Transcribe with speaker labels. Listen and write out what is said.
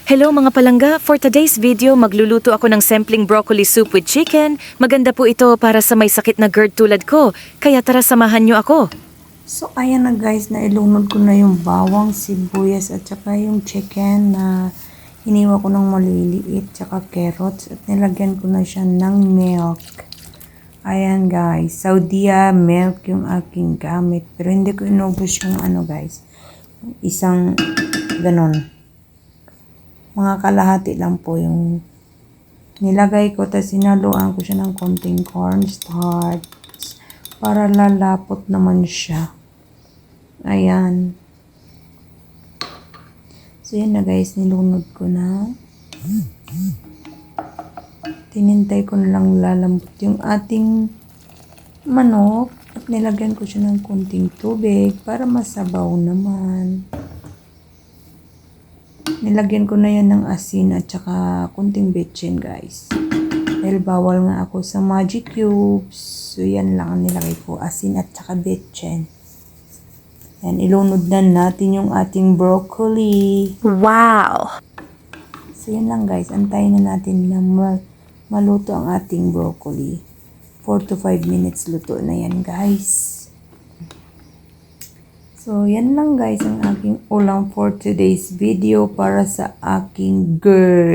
Speaker 1: Hello mga palangga, for today's video magluluto ako ng simpleng broccoli soup with chicken. Maganda po ito para sa may sakit na GERD tulad ko, kaya tara samahan niyo ako.
Speaker 2: So, ayan na guys, na ilunod ko na yung bawang, sibuyas at saka yung chicken na hiniwa ko ng maliliit, tsaka carrots at nilagyan ko na siya ng milk. Ayan guys, Saudia milk yung aking gamit, pero hindi ko inubos yung guys, isang ganon. Mga kalahati lang po yung nilagay ko, tapos sinaluan ko siya ng konting cornstarch para lalapot naman siya. Ayan. So, yan na guys, nilunod ko na. Tinintay ko na lang lalambot yung ating manok at nilagyan ko siya ng konting tubig para masabaw naman. Nilagyan ko na yan ng asin at saka konting betchin guys. Dahil bawal nga ako sa magic cubes. So yan lang ang nilagay ko. Asin at saka betchin. Yan, ilunod na natin yung ating broccoli.
Speaker 1: Wow!
Speaker 2: So yan lang guys. Antayin na natin na maluto ang ating broccoli. 4 to 5 minutes luto na yan guys. So, yan lang guys ang aking ulam for today's video para sa aking GERD.